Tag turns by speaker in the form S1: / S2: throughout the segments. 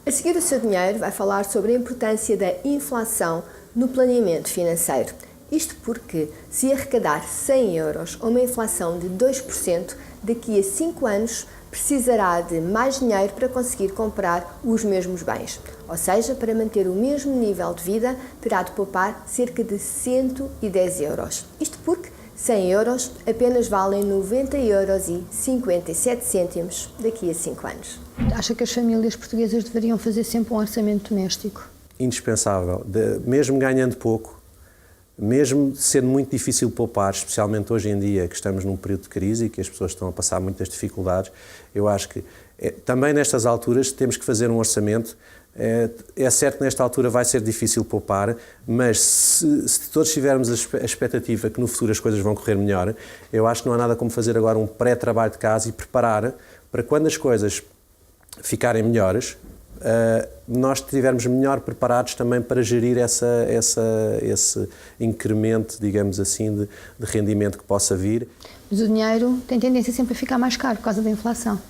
S1: A seguir, o Seu Dinheiro vai falar sobre a importância da inflação no planeamento financeiro. Isto porque, se arrecadar 100 euros ou uma inflação de 2%, daqui a 5 anos precisará de mais dinheiro para conseguir comprar os mesmos bens. Ou seja, para manter o mesmo nível de vida, terá de poupar cerca de 110 euros. Isto porque 100 euros apenas valem 90,57 euros daqui a 5 anos.
S2: Acha que as famílias portuguesas deveriam fazer sempre um orçamento doméstico?
S3: Indispensável. Mesmo ganhando pouco, mesmo sendo muito difícil poupar, especialmente hoje em dia que estamos num período de crise e que as pessoas estão a passar muitas dificuldades, eu acho que também nestas alturas temos que fazer um orçamento. É certo que nesta altura vai ser difícil poupar, mas se todos tivermos a expectativa que no futuro as coisas vão correr melhor, eu acho que não há nada como fazer agora um pré-trabalho de casa e preparar para quando as coisas ficarem melhores, nós estivermos melhor preparados também para gerir esse incremento, digamos assim, de rendimento que possa vir.
S2: Mas o dinheiro tem tendência sempre a ficar mais caro por causa da inflação.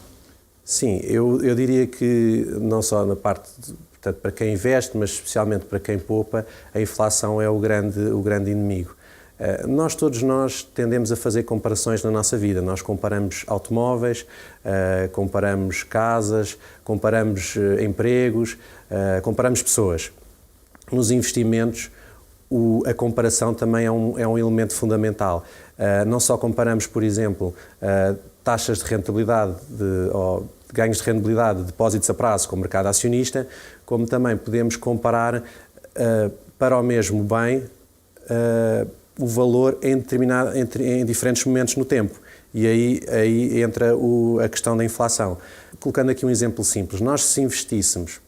S3: Sim, eu diria que não só na parte, portanto, para quem investe, mas especialmente para quem poupa, a inflação é o grande inimigo. Todos nós tendemos a fazer comparações na nossa vida. Nós comparamos automóveis, comparamos casas, comparamos empregos, comparamos pessoas. Nos investimentos, a comparação também é um elemento fundamental. Não só comparamos, por exemplo, taxas de rentabilidade ou ganhos de rentabilidade de depósitos a prazo com o mercado acionista, como também podemos comparar para o mesmo bem o valor em diferentes momentos no tempo. E aí entra a questão da inflação. Colocando aqui um exemplo simples, nós se investíssemos,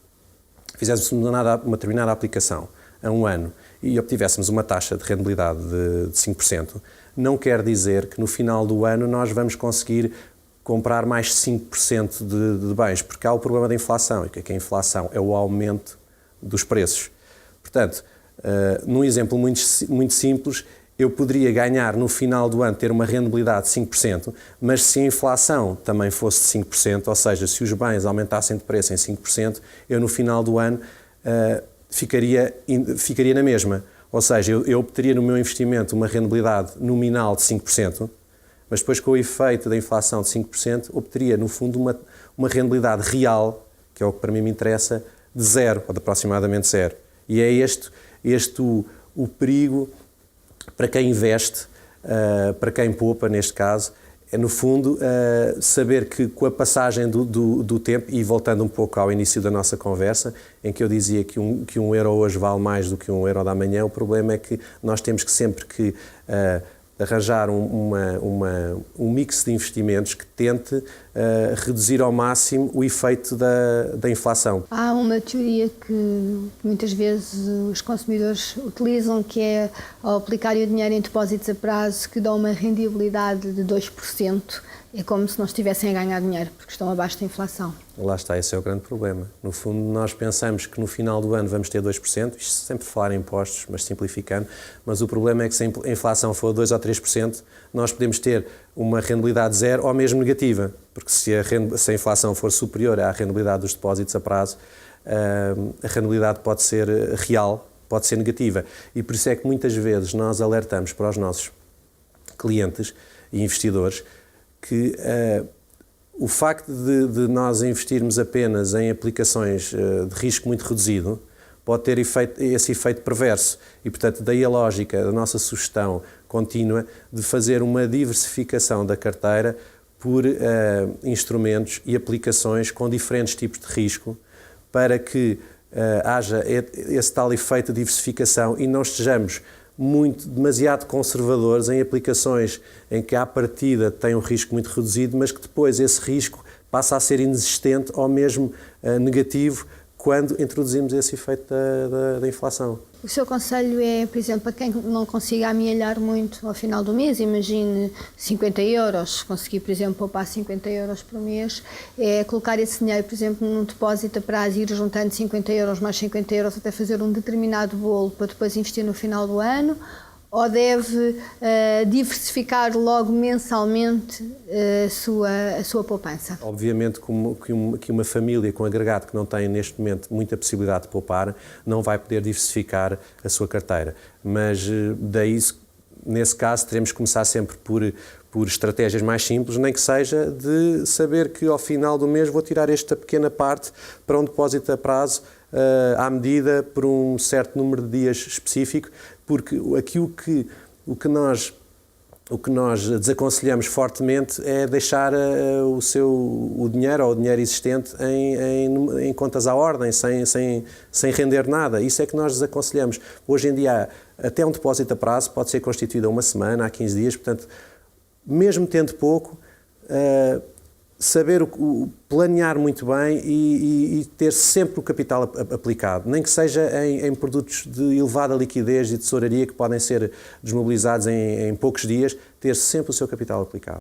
S3: fizéssemos uma determinada aplicação a um ano e obtivéssemos uma taxa de rentabilidade de 5%, não quer dizer que no final do ano nós vamos conseguir comprar mais 5% de bens, porque há o problema da inflação, e que a inflação é o aumento dos preços. Portanto, num exemplo muito simples, eu poderia ganhar no final do ano, ter uma rentabilidade de 5%, mas se a inflação também fosse de 5%, ou seja, se os bens aumentassem de preço em 5%, eu no final do ano ficaria na mesma. Ou seja, eu obteria no meu investimento uma rentabilidade nominal de 5%, mas depois com o efeito da inflação de 5%, obteria no fundo uma rentabilidade real, que é o que para mim me interessa, de zero, ou de aproximadamente zero. E é este o perigo para quem investe, para quem poupa, neste caso, é no fundo saber que com a passagem do tempo, e voltando um pouco ao início da nossa conversa, em que eu dizia que um euro hoje vale mais do que um euro da manhã, o problema é que nós temos que sempre que arranjar um mix de investimentos que tente reduzir ao máximo o efeito da inflação.
S2: Há uma teoria que muitas vezes os consumidores utilizam, que é ao aplicarem o dinheiro em depósitos a prazo que dão uma rendibilidade de 2%. É como se não estivessem a ganhar dinheiro, porque estão abaixo da inflação.
S3: Lá está, esse é o grande problema. No fundo, nós pensamos que no final do ano vamos ter 2%, isto sempre falar em impostos, mas simplificando, mas o problema é que se a inflação for 2 ou 3%, nós podemos ter uma rentabilidade zero ou mesmo negativa, porque se a inflação for superior à rentabilidade dos depósitos a prazo, a rentabilidade pode ser real, pode ser negativa. E por isso é que muitas vezes nós alertamos para os nossos clientes e investidores que o facto de nós investirmos apenas em aplicações de risco muito reduzido pode ter esse efeito perverso. E, portanto, daí a lógica da nossa sugestão contínua de fazer uma diversificação da carteira por instrumentos e aplicações com diferentes tipos de risco, para que haja esse tal efeito de diversificação e não estejamos demasiado conservadores em aplicações em que à partida tem um risco muito reduzido, mas que depois esse risco passa a ser inexistente ou mesmo negativo quando introduzimos esse efeito da inflação.
S2: O seu conselho é, por exemplo, para quem não consiga amealhar muito ao final do mês, imagine 50 euros, conseguir, por exemplo, poupar 50 euros por mês, é colocar esse dinheiro, por exemplo, num depósito a prazo e ir juntando 50 euros mais 50 euros até fazer um determinado bolo para depois investir no final do ano, ou deve diversificar logo mensalmente a sua poupança?
S3: Obviamente que uma família com agregado que não tem neste momento muita possibilidade de poupar não vai poder diversificar a sua carteira, mas daí, nesse caso, teremos que começar sempre por estratégias mais simples, nem que seja de saber que ao final do mês vou tirar esta pequena parte para um depósito a prazo à medida por um certo número de dias específico, porque aqui o que nós desaconselhamos fortemente é deixar o dinheiro ou o dinheiro existente em contas à ordem, sem render nada. Isso é que nós desaconselhamos. Hoje em dia, até um depósito a prazo pode ser constituído a uma semana, a 15 dias, portanto, mesmo tendo pouco, saber planear muito bem e ter sempre o capital aplicado, nem que seja em produtos de elevada liquidez e tesouraria que podem ser desmobilizados em poucos dias, ter sempre o seu capital aplicado.